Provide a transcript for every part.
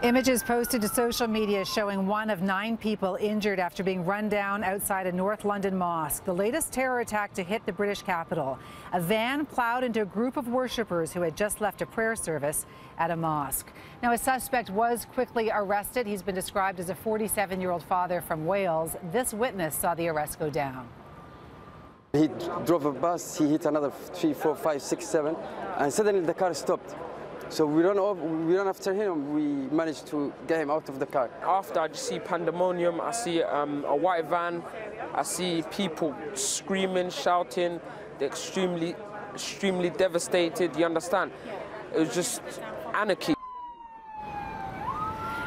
Images posted to social media showing one of 9 people injured after being run down outside a North London mosque, the latest terror attack to hit the British capital. A van plowed into a group of worshippers who had just left a prayer service at a mosque. Now, a suspect was quickly arrested. He's been described as a 47-year-old father from Wales. This witness saw the arrest go down. He drove a bus, he hit another 3, 4, 5, 6, 7, and suddenly the car stopped. So we run after him. We managed to get him out of the car. After, I just see pandemonium. I see a white van. I see people screaming, shouting. They're extremely devastated. You understand? It was just anarchy.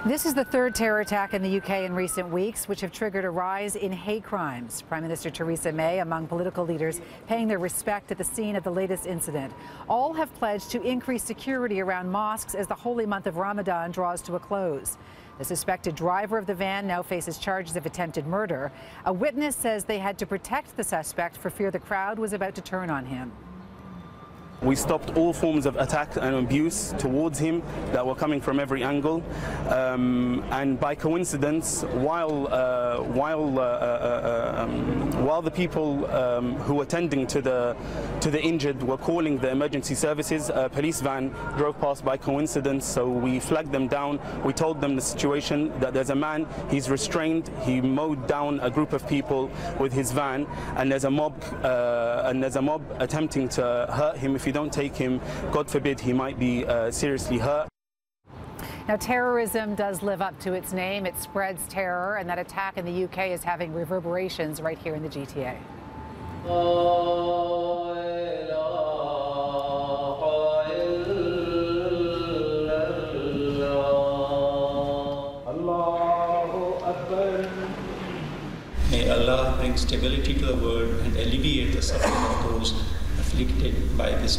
This is the third terror attack in the UK in recent weeks, which have triggered a rise in hate crimes. Prime Minister Theresa May, among political leaders, paying their respect at the scene of the latest incident. All have pledged to increase security around mosques as the holy month of Ramadan draws to a close. The suspected driver of the van now faces charges of attempted murder. A witness says they had to protect the suspect for fear the crowd was about to turn on him. We stopped all forms of attack and abuse towards him that were coming from every angle, and by coincidence, while the people who were tending to the injured were calling the emergency services, a police van drove past by coincidence. So we flagged them down. We told them the situation, that there's a man, he's restrained, he mowed down a group of people with his van, and there's a mob attempting to hurt him. If you don't take him, God forbid, he might be seriously hurt. Now, terrorism does live up to its name. It spreads terror, and that attack in the UK is having reverberations right here in the GTA. May Allah bring stability to the world and alleviate the suffering of those afflicted by this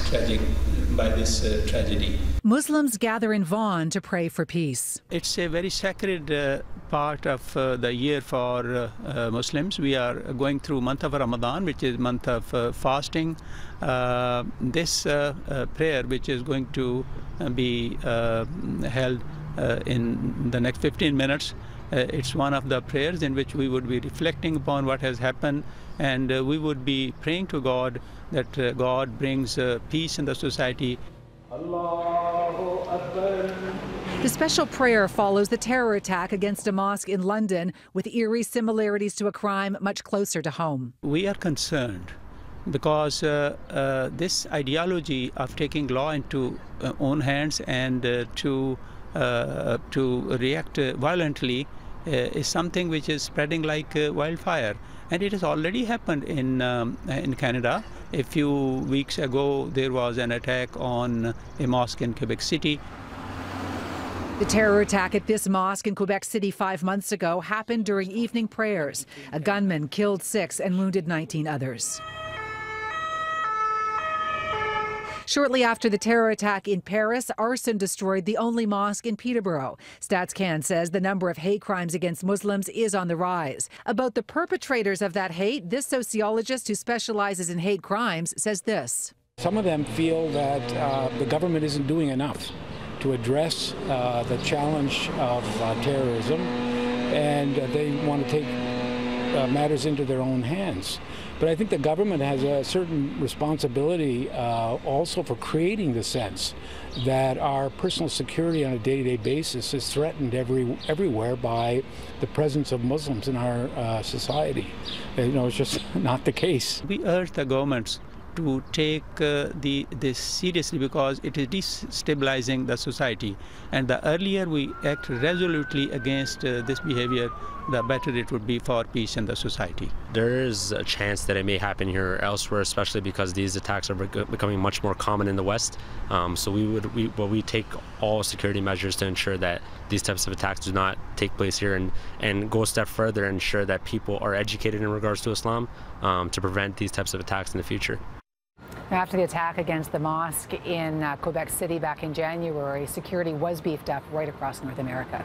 tragedy. Muslims gather in Vaughan to pray for peace. It's a very sacred part of the year for Muslims. We are going through month of Ramadan, which is month of fasting. This prayer, which is going to be held in the next 15 minutes, it's one of the prayers in which we would be reflecting upon what has happened, and we would be praying to God that God brings peace in the society. The special prayer follows the terror attack against a mosque in London, with eerie similarities to a crime much closer to home. We are concerned because this ideology of taking law into own hands and to react violently is something which is spreading like wildfire, and it has already happened in Canada. A few weeks ago, there was an attack on a mosque in Quebec City. The terror attack at this mosque in Quebec City 5 months ago happened during evening prayers. A gunman killed 6 and wounded 19 others. Shortly after the terror attack in Paris, arson destroyed the only mosque in Peterborough. StatsCan says the number of hate crimes against Muslims is on the rise. About the perpetrators of that hate, this sociologist who specializes in hate crimes says this. Some of them feel that the government isn't doing enough to address the challenge of terrorism, and they want to take matters into their own hands. But I think the government has a certain responsibility also for creating the sense that our personal security on a day-to-day basis is threatened everywhere by the presence of Muslims in our society. You know, it's just not the case. We urge the governments to take this seriously because it is destabilizing the society. And the earlier we act resolutely against this behavior, the better it would be for peace in the society. There is a chance that it may happen here elsewhere, especially because these attacks are becoming much more common in the West. So we take all security measures to ensure that these types of attacks do not take place here, and go a step further and ensure that people are educated in regards to Islam to prevent these types of attacks in the future. After the attack against the mosque in Quebec City back in January, security was beefed up right across North America.